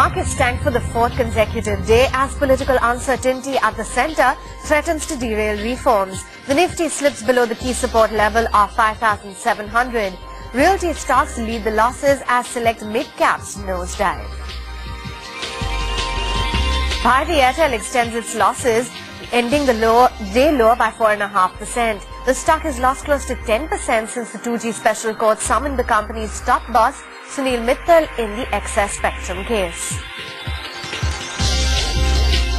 Markets tanked for the fourth consecutive day as political uncertainty at the centre threatens to derail reforms. The Nifty slips below the key support level of 5,700. Realty stocks lead the losses as select mid-caps nosedive. Bharti Airtel extends its losses, ending the day lower by 4.5%. The stock has lost close to 10% since the 2G special court summoned the company's top boss, Sunil Mittal, in the excess spectrum case.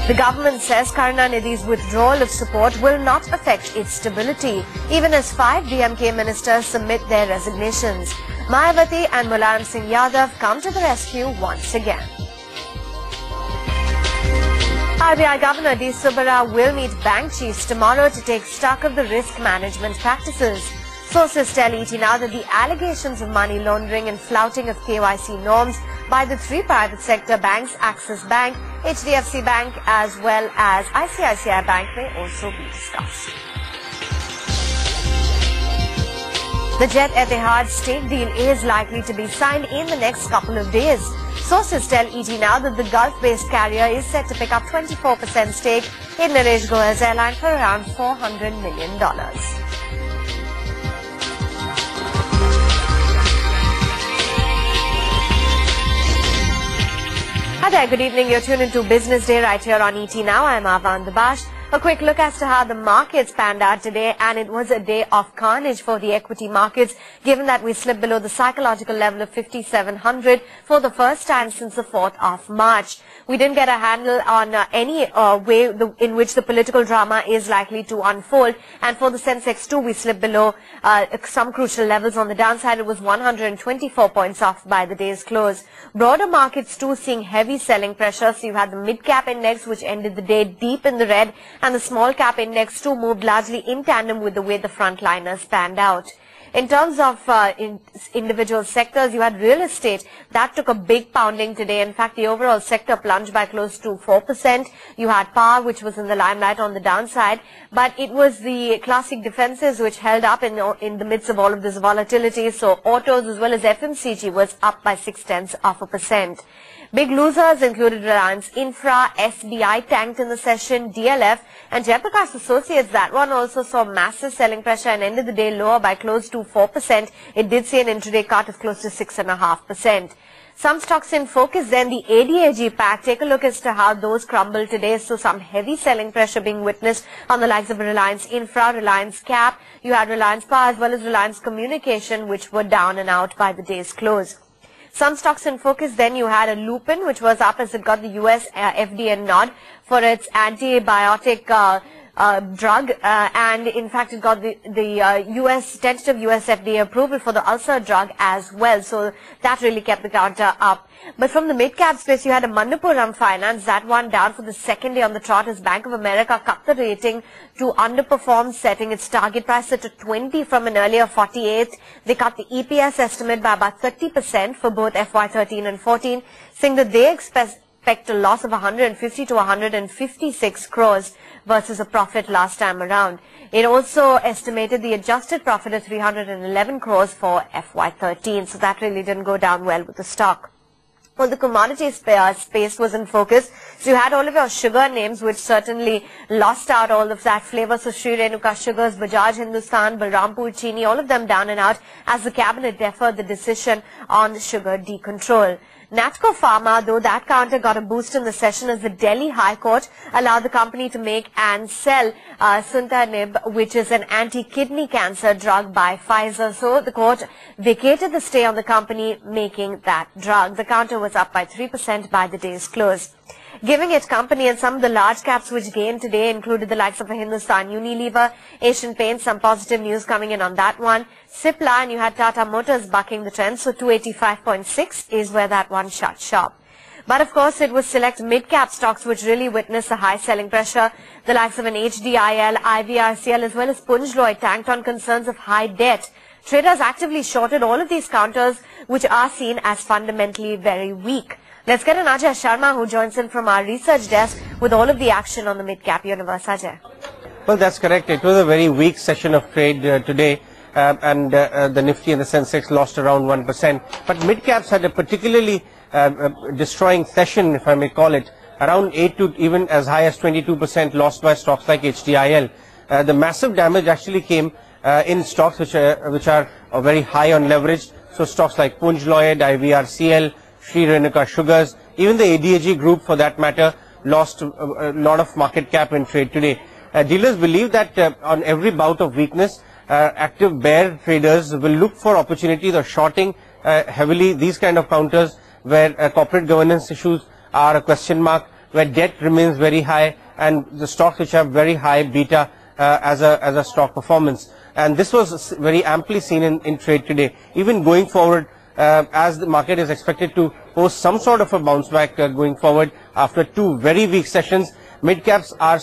The government says Karunanidhi's withdrawal of support will not affect its stability, even as 5 DMK ministers submit their resignations. Mayavati and Mulayam Singh Yadav come to the rescue once again. RBI Governor D. Subbarao will meet bank chiefs tomorrow to take stock of the risk management practices. Sources tell ET now that the allegations of money laundering and flouting of KYC norms by the 3 private sector banks, Axis Bank, HDFC Bank as well as ICICI Bank, may also be discussed. The Jet Etihad stake deal is likely to be signed in the next couple of days. Sources tell ET now that the Gulf-based carrier is set to pick up 24% stake in Naresh Goyal's airline for around $400 million. Hi there, good evening. You're tuned into Business Day right here on ET Now. I'm Avan Dabash. A quick look as to how the markets panned out today, and it was a day of carnage for the equity markets, given that we slipped below the psychological level of 5,700 for the first time since the 4th of March. We didn't get a handle on any way in which the political drama is likely to unfold, and for the Sensex too, we slipped below some crucial levels. On the downside, it was 124 points off by the day's close. Broader markets too seeing heavy selling pressure, so you had the mid-cap index which ended the day deep in the red, and the small cap index too moved largely in tandem with the way the frontliners panned out. In terms of individual sectors, you had real estate that took a big pounding today. In fact, the overall sector plunged by close to 4%. You had power, which was in the limelight on the downside, but it was the classic defenses which held up in the midst of all of this volatility. So autos as well as FMCG was up by 0.6%. Big losers included Reliance Infra, SBI tanked in the session, DLF and Jayaprakash Associates. That one also saw massive selling pressure and ended the day lower by close to 4%. It did see an intraday cut of close to 6.5%. Some stocks in focus then, the ADAG pack. Take a look as to how those crumbled today. So some heavy selling pressure being witnessed on the likes of Reliance Infra, Reliance Cap. You had Reliance Power as well as Reliance Communication, which were down and out by the day's close. Some stocks in focus then, you had a Lupin, which was up as it got the US FDA nod for its antibiotic drug, and in fact it got the tentative US FDA approval for the ulcer drug as well. So that really kept the counter up. But from the mid-cap space, you had a Manappuram Finance, that one down for the second day on the trot as Bank of America cut the rating to underperform, setting its target price at 20 from an earlier 48. They cut the EPS estimate by about 30% for both FY13 and 14, saying that they expect a loss of 150 to 156 crores versus a profit last time around. It also estimated the adjusted profit of 311 crores for FY13, so that really didn't go down well with the stock. Well, the commodity space was in focus. So you had all of your sugar names, which certainly lost out all of that flavor. So Sri Renuka Sugars, Bajaj Hindustan, Balrampur Chini, all of them down and out as the cabinet deferred the decision on sugar decontrol. Natco Pharma, though, that counter got a boost in the session as the Delhi High Court allowed the company to make and sell Suntanib, which is an anti-kidney cancer drug by Pfizer. So the court vacated the stay on the company making that drug. The counter was up by 3% by the day's close. Giving it company, and some of the large caps which gained today included the likes of Hindustan Unilever, Asian Paints, some positive news coming in on that one. Cipla, and you had Tata Motors bucking the trend, so 285.6 is where that one shut shop. But of course, it was select mid-cap stocks which really witnessed a high selling pressure. The likes of an HDIL, IVRCL as well as Punjloy tanked on concerns of high debt. Traders actively shorted all of these counters, which are seen as fundamentally very weak. Let's get an Ajay Sharma who joins in from our research desk with all of the action on the mid-cap universe. Ajay. Well, that's correct. It was a very weak session of trade today, and the Nifty and the Sensex lost around 1%. But mid-caps had a particularly destroying session, if I may call it, around 8 to even as high as 22% lost by stocks like HDIL. The massive damage actually came in stocks which are very high on leverage. So stocks like Punj Lloyd, IVRCL, Sri Renuka Sugars, even the ADAG group for that matter, lost a lot of market cap in trade today. Dealers believe that on every bout of weakness, active bear traders will look for opportunities of shorting heavily these kind of counters where corporate governance issues are a question mark, where debt remains very high, and the stocks which have very high beta as a stock performance. And this was very amply seen in trade today. Even going forward, as the market is expected to post some sort of a bounce back going forward after two very weak sessions, mid caps are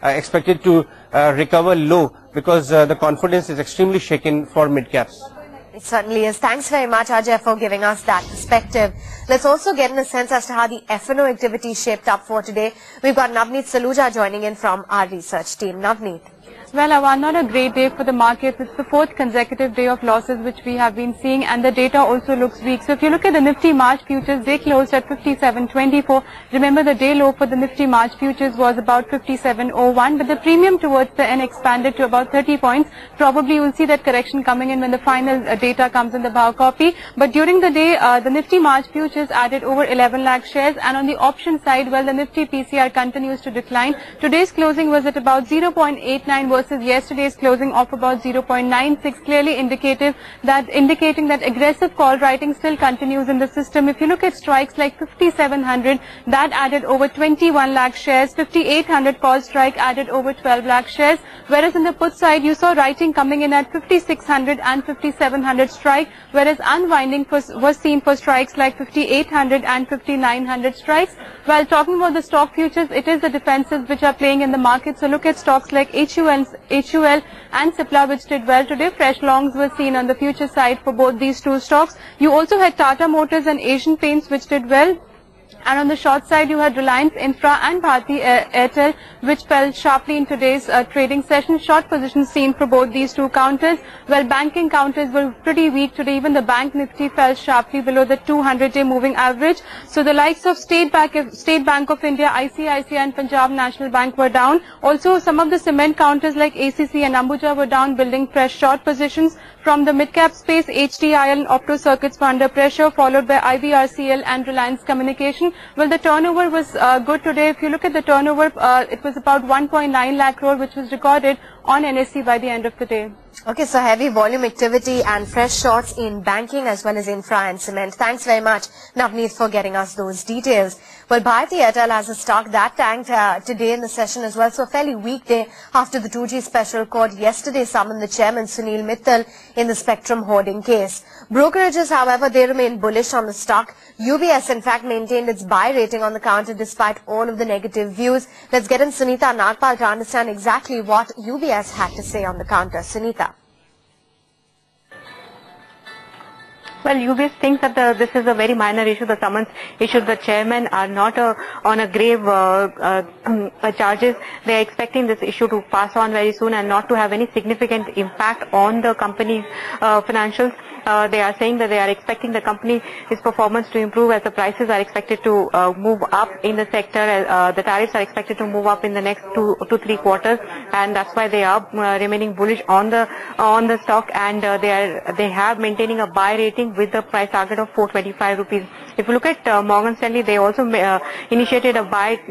expected to recover low because the confidence is extremely shaken for mid caps. It certainly is. Thanks very much, Ajay, for giving us that perspective. Let's also get in a sense as to how the F&O activity shaped up for today. We've got Navneet Saluja joining in from our research team. Navneet. Well, Avan, not a great day for the markets. It's the fourth consecutive day of losses which we have been seeing, and the data also looks weak. So if you look at the Nifty March futures, they closed at 57.24. Remember, the day low for the Nifty March futures was about 57.01, but the premium towards the end expanded to about 30 points. Probably you will see that correction coming in when the final data comes in the Bhav copy. But during the day, the Nifty March futures added over 11 lakh shares, and on the option side, well, the Nifty PCR continues to decline. Today's closing was at about 0.89 versus yesterday's closing of about 0.96, clearly indicating that aggressive call writing still continues in the system. If you look at strikes like 5700, that added over 21 lakh shares, 5800 call strike added over 12 lakh shares, whereas in the put side you saw writing coming in at 5600 and 5700 strike, whereas unwinding was seen for strikes like 5800 and 5900 strikes. While talking about the stock futures, it is the defensives which are playing in the market. So look at stocks like HUL and Cipla, which did well today. Fresh longs were seen on the future side for both these two stocks. You also had Tata Motors and Asian Paints, which did well. And on the short side, you had Reliance Infra and Bharti Airtel, which fell sharply in today's trading session. Short positions seen for both these two counters. Well, banking counters were pretty weak today. Even the Bank Nifty fell sharply below the 200-day moving average. So the likes of State Bank of India, ICICI and Punjab National Bank were down. Also, some of the cement counters like ACC and Ambuja were down, building fresh short positions. From the mid-cap space, HDIL and Opto Circuits were under pressure, followed by IVRCL and Reliance Communication. Well, the turnover was good today. If you look at the turnover, it was about 1.9 lakh crore, which was recorded on NSE by the end of the day. Okay, so heavy volume activity and fresh shorts in banking as well as infra and cement. Thanks very much, Navneet, for getting us those details. Well, Bharti Airtel has a stock that tanked today in the session as well. So a fairly weak day after the 2G special court yesterday summoned the chairman, Sunil Mittal, in the Spectrum hoarding case. Brokerages, however, they remain bullish on the stock. UBS, in fact, maintained its buy rating on the counter despite all of the negative views. Let's get in Sunita Nagpal to understand exactly what UBS had to say on the counter. Sunita. Well, UBS thinks that this is a very minor issue. The summons issued the chairman are not on a grave charges. They are expecting this issue to pass on very soon and not to have any significant impact on the company's financials. They are saying that they are expecting the company's performance to improve as the prices are expected to move up in the sector. The tariffs are expected to move up in the next 2 to 3 quarters, and that's why they are remaining bullish on the stock, and they have maintaining a buy rating with the price target of 425 rupees. If you look at Morgan Stanley, they also initiated a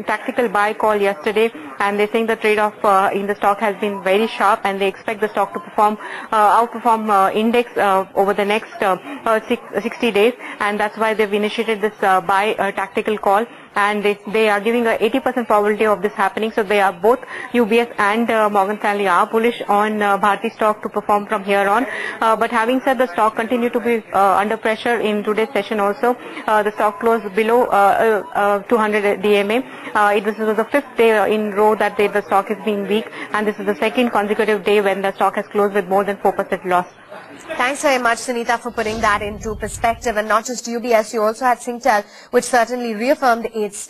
tactical buy call yesterday, and they're saying the trade-off in the stock has been very sharp, and they expect the stock to outperform index over the next 60 days, and that's why they've initiated this buy tactical call. And they are giving a 80% probability of this happening. So they are both UBS and Morgan Stanley are bullish on Bharti stock to perform from here on. But having said, the stock continued to be under pressure in today's session also. The stock closed below 200 DMA. This was the 5th day in row that the stock is being weak, and this is the 2nd consecutive day when the stock has closed with more than 4% loss. Thanks very much, Sunita, for putting that into perspective. And not just UBS, you also had Singtel, which certainly reaffirmed its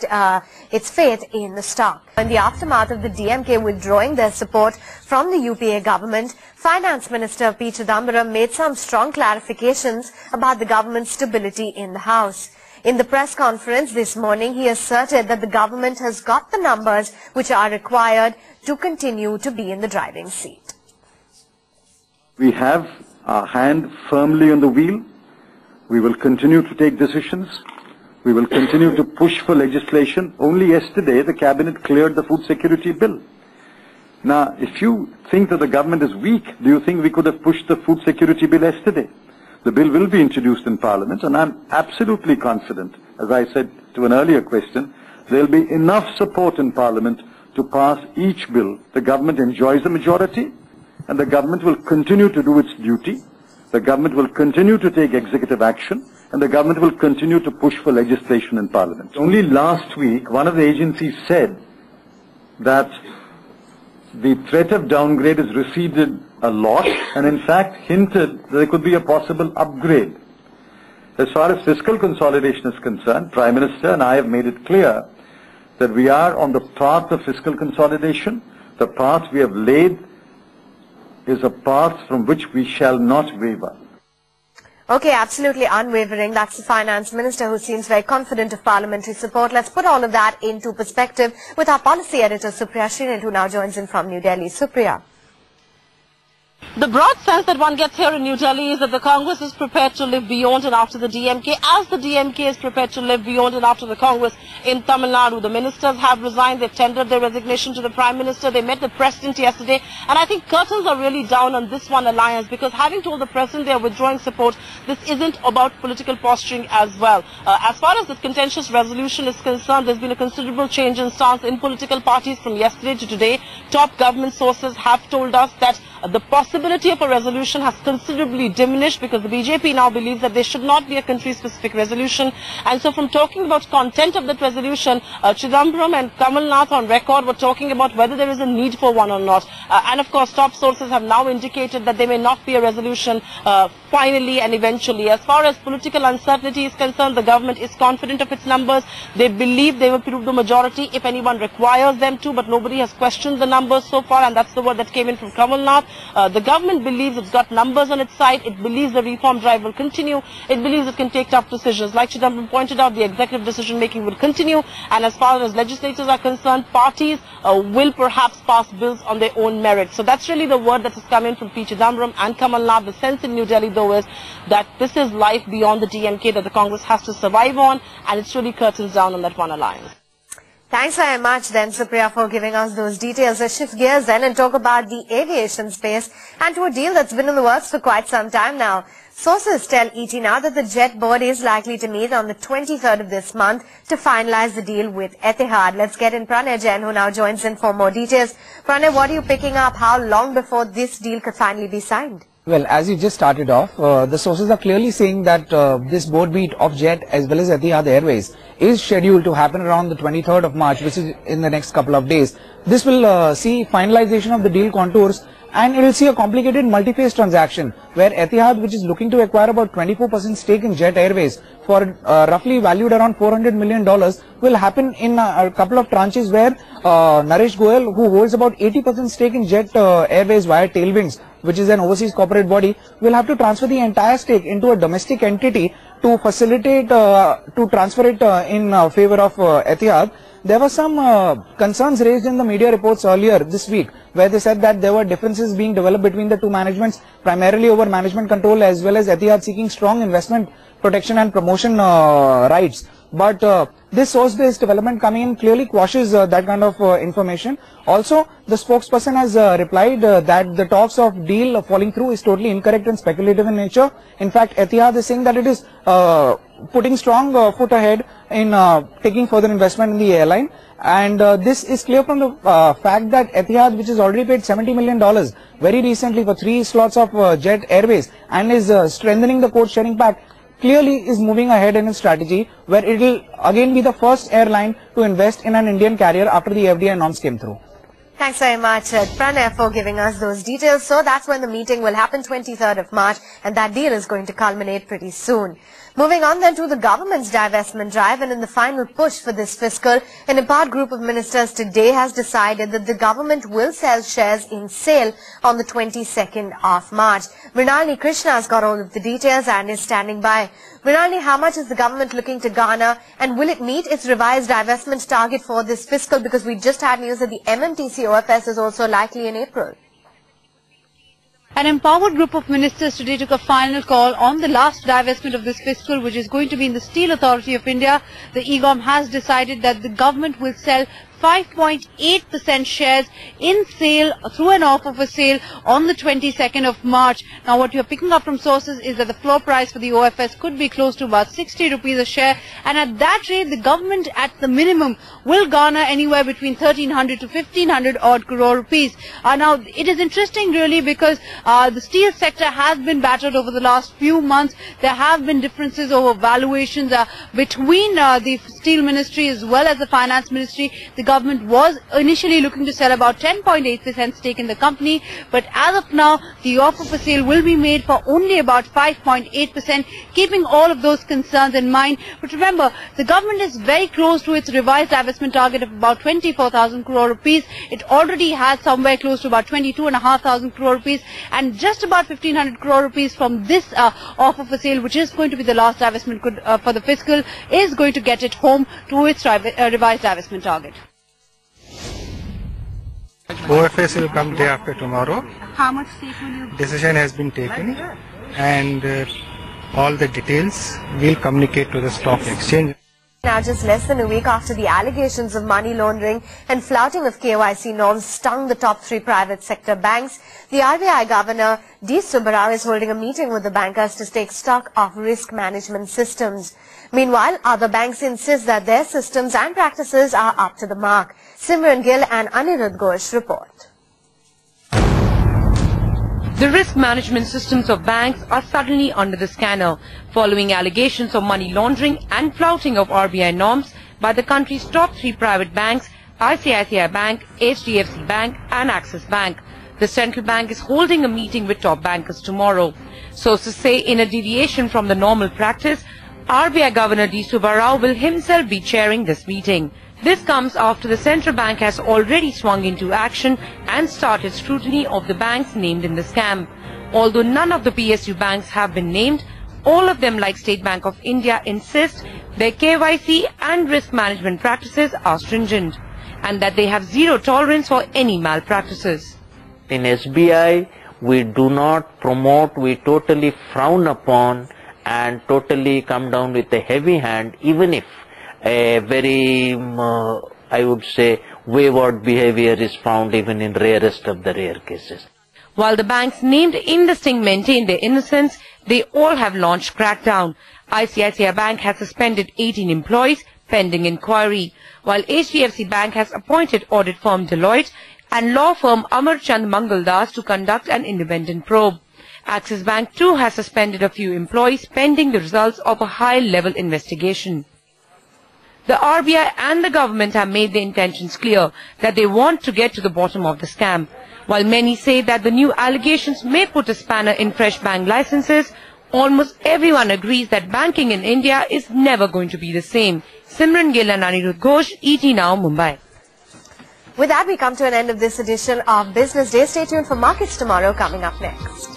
faith in the stock. In the aftermath of the DMK withdrawing their support from the UPA government, Finance Minister P. Chidambaram made some strong clarifications about the government's stability in the House. In the press conference this morning, he asserted that the government has got the numbers which are required to continue to be in the driving seat. We have our hand firmly on the wheel. We will continue to take decisions. We will continue to push for legislation. Only yesterday, the Cabinet cleared the Food Security Bill. Now, if you think that the government is weak, do you think we could have pushed the Food Security Bill yesterday? The bill will be introduced in Parliament, and I'm absolutely confident, as I said to an earlier question, there will be enough support in Parliament to pass each bill. The government enjoys a majority, and the government will continue to do its duty. The government will continue to take executive action, and the government will continue to push for legislation in Parliament. Only last week, one of the agencies said that the threat of downgrade has receded a lot, and in fact hinted that there could be a possible upgrade. As far as fiscal consolidation is concerned, Prime Minister and I have made it clear that we are on the path of fiscal consolidation. The path we have laid is a path from which we shall not waver. Okay, absolutely unwavering. That's the Finance Minister who seems very confident of parliamentary support. Let's put all of that into perspective with our policy editor, Supriya Srinit, who now joins in from New Delhi. Supriya. The broad sense that one gets here in New Delhi is that the Congress is prepared to live beyond and after the DMK, as the DMK is prepared to live beyond and after the Congress in Tamil Nadu. The ministers have resigned. They've tendered their resignation to the Prime Minister. They met the President yesterday. And I think curtains are really down on this one alliance, because having told the President they are withdrawing support, this isn't about political posturing as well. As far as this contentious resolution is concerned, there's been a considerable change in stance in political parties from yesterday to today. Top government sources have told us that the possibility of a resolution has considerably diminished, because the BJP now believes that there should not be a country-specific resolution. And so from talking about content of that resolution, Chidambaram and Kamal Nath on record were talking about whether there is a need for one or not. And of course, top sources have now indicated that there may not be a resolution finally and eventually. As far as political uncertainty is concerned, the government is confident of its numbers. They believe they will prove the majority if anyone requires them to, but nobody has questioned the numbers so far, and that's the word that came in from Kamal Nath. The government believes it's got numbers on its side. It believes the reform drive will continue. It believes it can take tough decisions. Like Chidambaram pointed out, the executive decision making will continue. And as far as legislators are concerned, parties will perhaps pass bills on their own merit. So that's really the word that has come in from P. Chidambaram and Kamal Nath. The sense in New Delhi, though, is that this is life beyond the DMK that the Congress has to survive on, and it's really curtains down on that one alliance. Thanks very much then, Supriya, for giving us those details. Let's shift gears then and talk about the aviation space and to a deal that's been in the works for quite some time now. Sources tell ET now that the jet board is likely to meet on the 23rd of this month to finalize the deal with Etihad. Let's get in Pranay Jain, who now joins in for more details. Pranay, what are you picking up? How long before this deal could finally be signed? Well, as you just started off, the sources are clearly saying that this board meet of Jet as well as Etihad Airways is scheduled to happen around the 23rd of March, which is in the next couple of days. This will see finalization of the deal contours, and it will see a complicated multi-phase transaction where Etihad, which is looking to acquire about 24% stake in Jet Airways for roughly valued around $400 million, will happen in a couple of tranches where Naresh Goyal, who holds about 80% stake in Jet Airways via Tailwinds, which is an overseas corporate body, will have to transfer the entire stake into a domestic entity to facilitate, to transfer it in favor of Etihad. There were some concerns raised in the media reports earlier this week, where they said that there were differences being developed between the two managements, primarily over management control, as well as Etihad seeking strong investment protection and promotion rights. But this source-based development coming in clearly quashes that kind of information. Also, the spokesperson has replied that the talks of deal falling through is totally incorrect and speculative in nature. In fact, Etihad is saying that it is putting strong foot ahead in taking further investment in the airline. And this is clear from the fact that Etihad, which has already paid $70 million very recently for 3 slots of Jet Airways and is strengthening the code-sharing pact, clearly is moving ahead in its strategy, where it will again be the first airline to invest in an Indian carrier after the FDI norms came through. Thanks very much, Pranay, for giving us those details. So that's when the meeting will happen, 23rd of March, and that deal is going to culminate pretty soon. Moving on then to the government's divestment drive, and in the final push for this fiscal, an apart group of ministers today has decided that the government will sell shares in SAIL on the 22nd of March. Mrinalini Krishna has got all of the details and is standing by. Mrinalini, how much is the government looking to garner, and will it meet its revised divestment target for this fiscal? Because we just had news that the MMTC OFS is also likely in April. An empowered group of ministers today took a final call on the last divestment of this fiscal, which is going to be in the Steel Authority of India. The EGOM has decided that the government will sell 5.8% shares in SAIL through an offer for sale on the 22nd of March. Now, what you're picking up from sources is that the floor price for the OFS could be close to about 60 rupees a share, and at that rate, the government at the minimum will garner anywhere between 1300 to 1500 odd crore rupees. Now, it is interesting really because the steel sector has been battered over the last few months. There have been differences over valuations between the Steel Ministry as well as the Finance Ministry. The government was initially looking to sell about 10.8% stake in the company, but as of now, the offer for sale will be made for only about 5.8%, keeping all of those concerns in mind. But remember, the government is very close to its revised divestment target of about 24,000 crore rupees. It already has somewhere close to about 22,500 crore rupees, and just about 1,500 crore rupees from this offer for sale, which is going to be the last divestment for the fiscal, is going to get it home to its revised divestment target. OFS will come day after tomorrow. How much stake will you? Decision has been taken, and all the details will communicate to the stock exchange. Now, just less than a week after the allegations of money laundering and flouting of KYC norms stung the top 3 private sector banks, the RBI Governor D. Subbarao is holding a meeting with the bankers to take stock of risk management systems. Meanwhile, other banks insist that their systems and practices are up to the mark. Simran Gill and Anirudh Ghosh report. The risk management systems of banks are suddenly under the scanner, following allegations of money laundering and flouting of RBI norms by the country's top 3 private banks, ICICI Bank, HDFC Bank and Axis Bank. The central bank is holding a meeting with top bankers tomorrow. Sources say in a deviation from the normal practice, RBI Governor D. Subbarao will himself be chairing this meeting. This comes after the central bank has already swung into action and started scrutiny of the banks named in the scam. Although none of the PSU banks have been named, all of them, like State Bank of India, insist their KYC and risk management practices are stringent and that they have zero tolerance for any malpractices. In SBI, we do not promote, we totally frown upon and totally come down with a heavy hand, even if a very, I would say, wayward behavior is found even in rarest of the rare cases. While the banks named in the sting maintain their innocence, they all have launched crackdown. ICICI Bank has suspended 18 employees pending inquiry, while HDFC Bank has appointed audit firm Deloitte and law firm Amar Chand Mangaldas to conduct an independent probe. Axis Bank too has suspended a few employees pending the results of a high-level investigation. The RBI and the government have made their intentions clear that they want to get to the bottom of the scam. While many say that the new allegations may put a spanner in fresh bank licenses, almost everyone agrees that banking in India is never going to be the same. Simran Gill and Anirudh Ghosh, ET Now, Mumbai. With that, we come to an end of this edition of Business Day. Stay tuned for markets tomorrow coming up next.